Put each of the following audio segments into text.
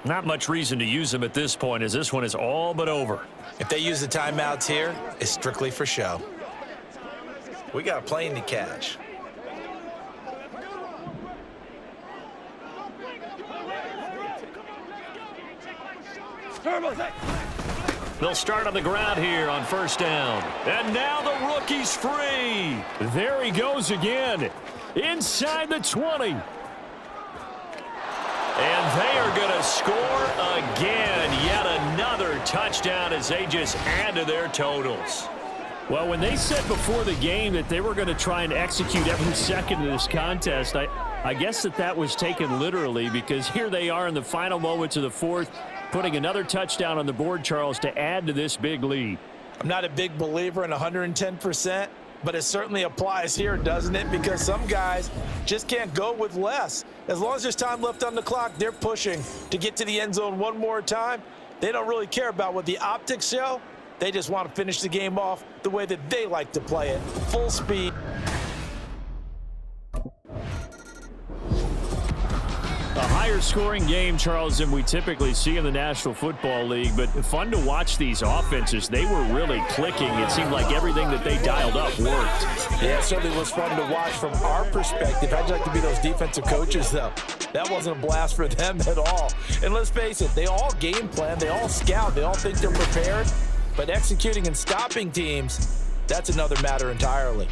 Not much reason to use him at this point, as this one is all but over. If they use the timeouts here, it's strictly for show. We got a plane to catch. They'll start on the ground here on first down. And now the rookie's free. There he goes again. Inside the 20. And they are going to score again. Yet another touchdown as they just add to their totals. Well, when they said before the game that they were going to try and execute every second of this contest, I guess that was taken literally, because here they are in the final moments of the fourth, putting another touchdown on the board, Charles, to add to this big lead. I'm not a big believer in 110%, but it certainly applies here, doesn't it? Because some guys just can't go with less. As long as there's time left on the clock, they're pushing to get to the end zone one more time. They don't really care about what the optics show. They just want to finish the game off the way that they like to play it, full speed. A higher scoring game, Charles, than we typically see in the National Football League, but fun to watch these offenses. They were really clicking. It seemed like everything that they dialed up worked. Yeah, it certainly was fun to watch from our perspective. How'd you like to be those defensive coaches, though? That wasn't a blast for them at all. And let's face it, they all game plan, they all scout, they all think they're prepared, but executing and stopping teams, that's another matter entirely.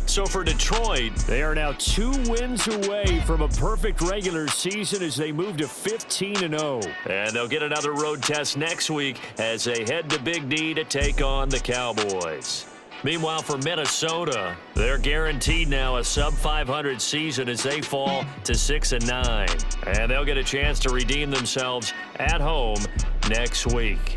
So for Detroit, they are now 2 wins away from a perfect regular season as they move to 15-0. And they'll get another road test next week as they head to Big D to take on the Cowboys. Meanwhile, for Minnesota, they're guaranteed now a sub-500 season as they fall to 6-9. And they'll get a chance to redeem themselves at home next week.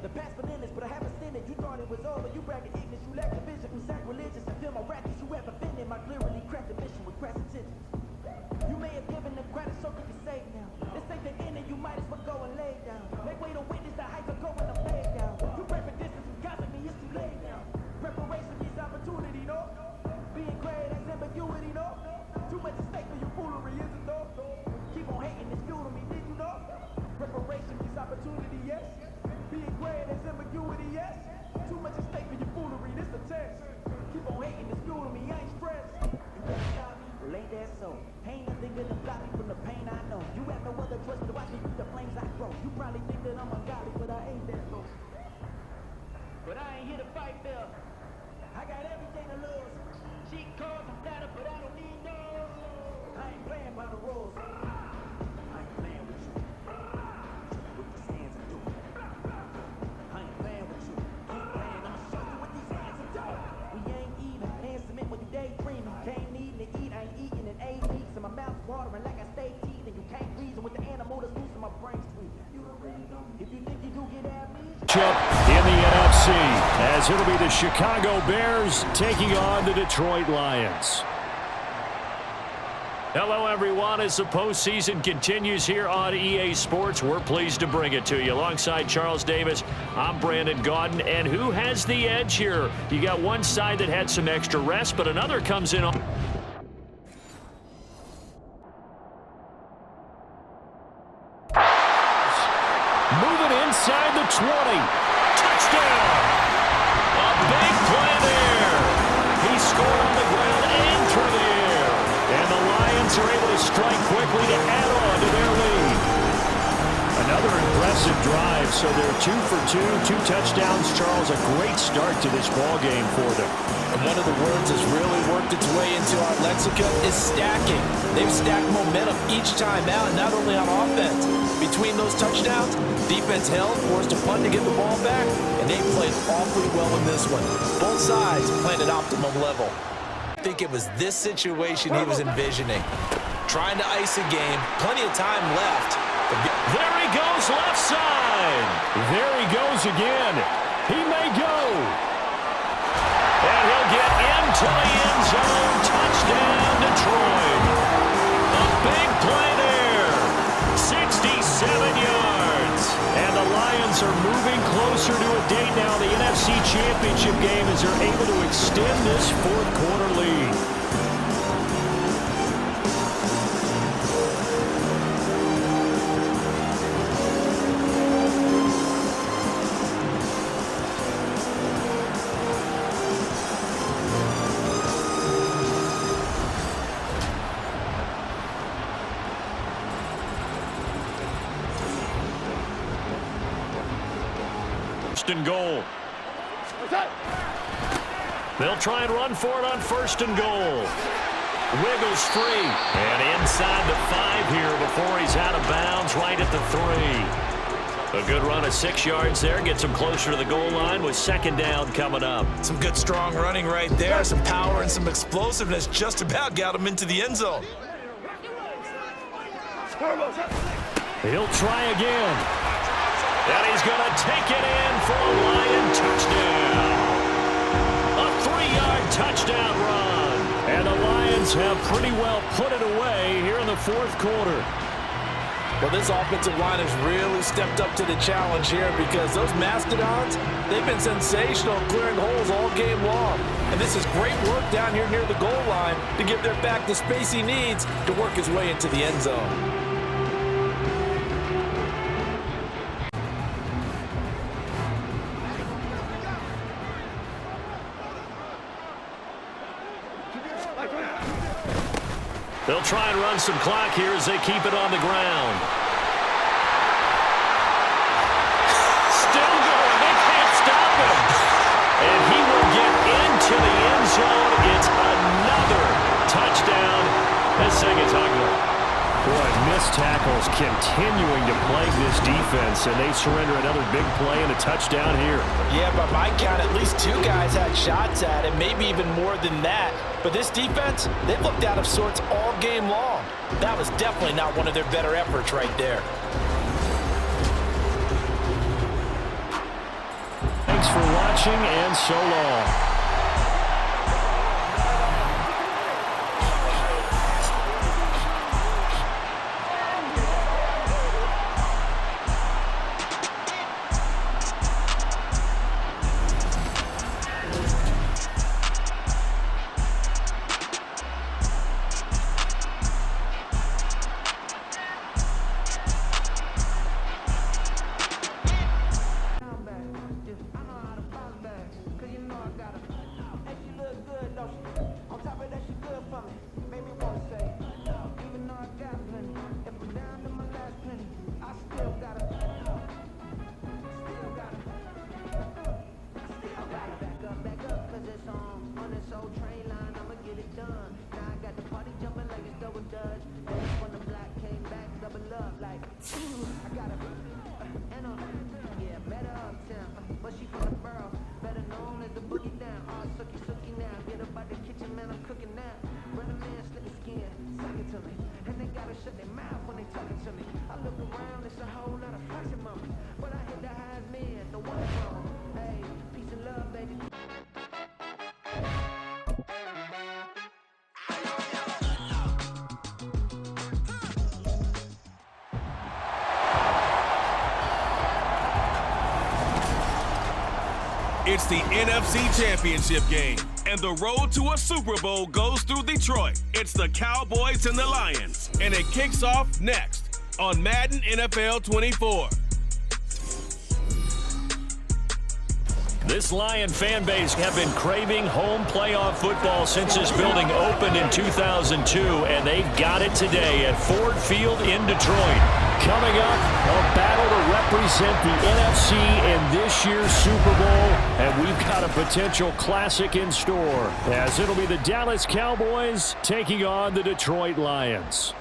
The past bananas, but I haven't seen it. You thought it was over. You bragging ignorance. You lack the vision from sacrilegious. And feel my rackets. You ever been in my clearly crafted mission with crass intentions. You may have given them credit so you can save now. This ain't the end and you might as well go and lay down. Make way to witness the hype of going to play down. You pray for distance and gossip me, it's too late now. Preparation is opportunity, no? Being great as ambiguity, no? Too much at stake for your foolery, is it though? Keep on hating, it's fuel to me, did you know? Preparation is opportunity, yes? Being great as ambiguity, yes? Too much at stake for your foolery, this the test. Keep on hating, it's fuel to me, I ain't stressed. You can't stop me, well ain't that so? Ain't nothing gonna stop me from the pain I know. You have no other choice but to watch me through the flames I grow. You probably think that I'm ungodly, but I ain't that so. But I ain't here to fight there. I got everything to lose. Cheat codes and data, but I don't need those. I ain't playing by the rules. I ain't playing with you. With these hands and do it. I ain't playing with you. Keep playing, I'ma show you what these hands are doing. We ain't even. Hands cement when you daydreaming. Can't need to eat, I ain't eating in 8 weeks. And my mouth watering like I stay teething. You can't reason with the animal that's loose in my brain street. You already know. If you think you do get amnesia. In the NFC, as it'll be the Chicago Bears taking on the Detroit Lions. Hello, everyone. As the postseason continues here on EA Sports, we're pleased to bring it to you. Alongside Charles Davis, I'm Brandon Gaudin. And who has the edge here? You got one side that had some extra rest, but another comes in on... Moving inside the 20. Touchdown! A big play there. He scored on the ground and through the air. And the Lions are able to strike quickly to add on to their lead. Another impressive drive, so they're 2 for 2, 2 touchdowns. Charles, a great start to this ball game for them. And one of the words that's really worked its way into our lexicon is stacking. They've stacked momentum each time out, not only on offense. Between those touchdowns, defense held, forced a punt to get the ball back, and they played awfully well in this one. Both sides played at optimum level. I think it was this situation he was envisioning. Trying to ice a game, plenty of time left. There he goes, left side. There he goes again. He may go. to the end zone. Touchdown, Detroit. A big play there. 67 yards. And the Lions are moving closer to a date now in the NFC Championship game as they're able to extend this fourth quarter lead. And goal. They'll try and run for it on 1st and goal. Wiggles free. And inside the 5 here before he's out of bounds right at the 3. A good run of 6 yards there. Gets him closer to the goal line with 2nd down coming up. Some good strong running right there. Some power and some explosiveness just about got him into the end zone. He'll try again. And he's going to take it in for a Lion touchdown. A 3-yard touchdown run. And the Lions have pretty well put it away here in the 4th quarter. Well, this offensive line has really stepped up to the challenge here because those Mastodons, they've been sensational clearing holes all game long. And this is great work down here near the goal line to give their back the space he needs to work his way into the end zone. They'll try and run some clock here as they keep it on the ground. Still going. They can't stop him. And he will get into the end zone. It's another touchdown. That's second tackle. Boy, missed tackles continuing to plague this defense, and they surrender another big play and a touchdown here. Yeah, by my count, at least 2 guys had shots at it, maybe even more than that. But this defense, they've looked out of sorts all game long. That was definitely not one of their better efforts right there. Thanks for watching, and so long. It's the NFC Championship game, and the road to a Super Bowl goes through Detroit. It's the Cowboys and the Lions, and it kicks off next on Madden NFL 24. This Lion fan base have been craving home playoff football since this building opened in 2002, and they've got it today at Ford Field in Detroit. Coming up, a battle to represent the NFC in this year's Super Bowl, and we've got a potential classic in store, as it'll be the Dallas Cowboys taking on the Detroit Lions.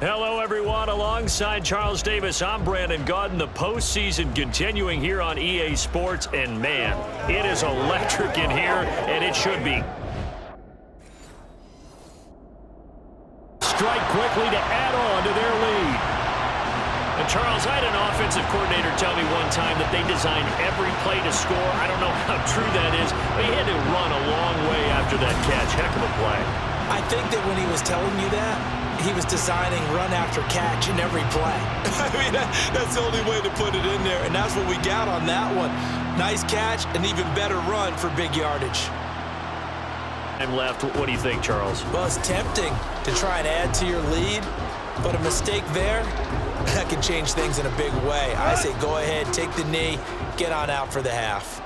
Hello, everyone. Alongside Charles Davis, I'm Brandon Gaudin. The postseason continuing here on EA Sports, and man, it is electric in here, and it should be. Strike quickly to add on to their lead. And Charles, I had an offensive coordinator tell me one time that they designed every play to score. I don't know how true that is, but he had to run a long way after that catch. Heck of a play. I think that when he was telling you that, he was designing run after catch in every play. I mean, that's the only way to put it in there, and that's what we got on that one. Nice catch, an even better run for big yardage. And left, what do you think, Charles? Well, it's tempting to try and add to your lead, but a mistake there, that can change things in a big way. I say go ahead, take the knee, get on out for the half.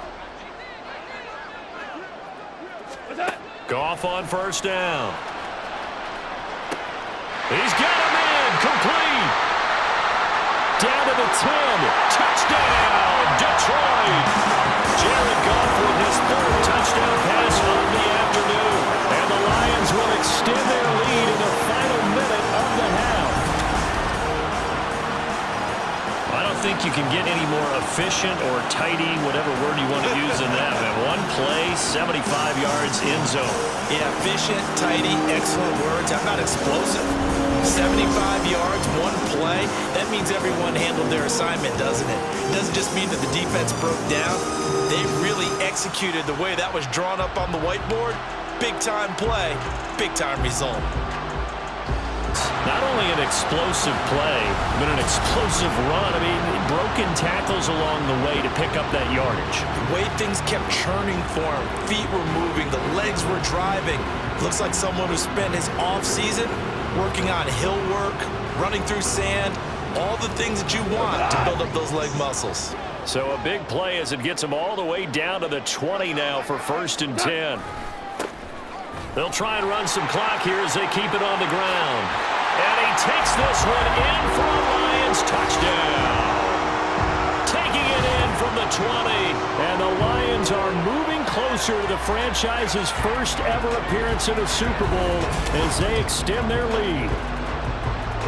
Goff on first down. He's got him in, complete. Down to the 10, touchdown, Detroit. Jared Goff with his third touchdown pass of the afternoon. And the Lions will extend their lead in the final minute of the half. I don't think you can get any more efficient or tidy, whatever word you want to use in that. Man, one play, 75 yards in zone. Yeah, efficient, tidy, excellent words. How about explosive? 75 yards, one play. That means everyone handled their assignment, doesn't it? It doesn't just mean that the defense broke down. They really executed the way that was drawn up on the whiteboard. Big-time play, big-time result. Not only an explosive play, but an explosive run. I mean, broken tackles along the way to pick up that yardage. The way things kept churning for him. Feet were moving, the legs were driving. Looks like someone who spent his off-season working on hill work, running through sand, all the things that you want to build up those leg muscles. So a big play as it gets him all the way down to the 20 now for 1st and 10. They'll try and run some clock here as they keep it on the ground. And he takes this one in for a Lions touchdown. Taking it in from the 20. And the Lions are moving closer to the franchise's first ever appearance in a Super Bowl as they extend their lead.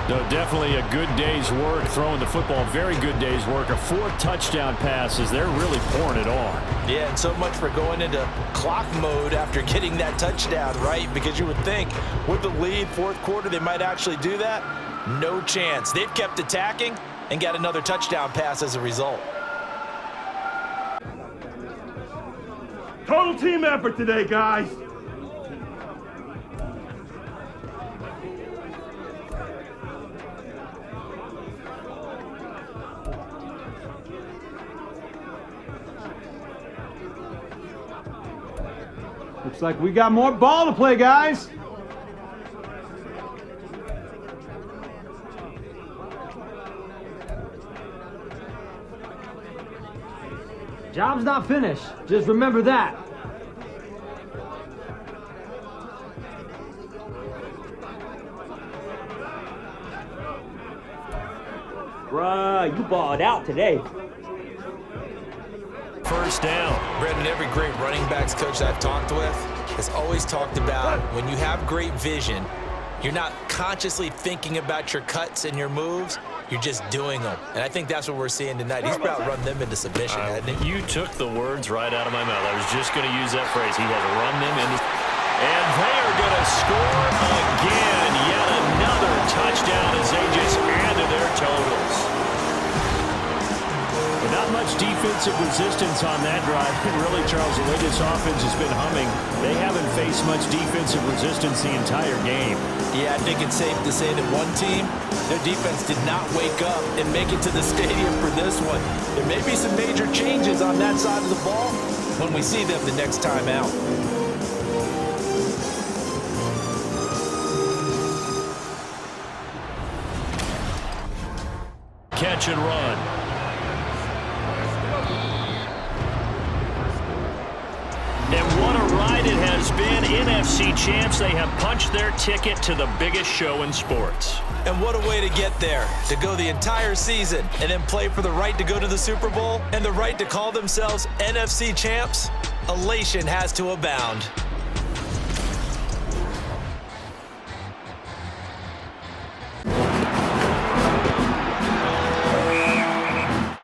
No, definitely a good day's work throwing the football. Very good day's work. A 4th touchdown pass as they're really pouring it on. Yeah, and so much for going into clock mode after getting that touchdown, right? Because you would think with the lead, 4th quarter, they might actually do that. No chance. They've kept attacking and got another touchdown pass as a result. Total team effort today, guys. Looks like we got more ball to play, guys. Job's not finished. Just remember that. Bruh, you balled out today. First down. Brendan, every great running backs coach I've talked with has always talked about when you have great vision, you're not consciously thinking about your cuts and your moves, you're just doing them. And I think that's what we're seeing tonight. He's about to run them into submission, hasn't he? You took the words right out of my mouth. I was just going to use that phrase. He has run them into... And they are going to score again. Yet another touchdown as they just add to their totals. Not much defensive resistance on that drive. And really, Charles, the way this offense has been humming, they haven't faced much defensive resistance the entire game. Yeah, I think it's safe to say that one team, their defense did not wake up and make it to the stadium for this one. There may be some major changes on that side of the ball when we see them the next time out. Catch and run. And what a ride it has been. NFC champs, they have punched their ticket to the biggest show in sports. And what a way to get there, to go the entire season and then play for the right to go to the Super Bowl and the right to call themselves NFC champs. Elation has to abound.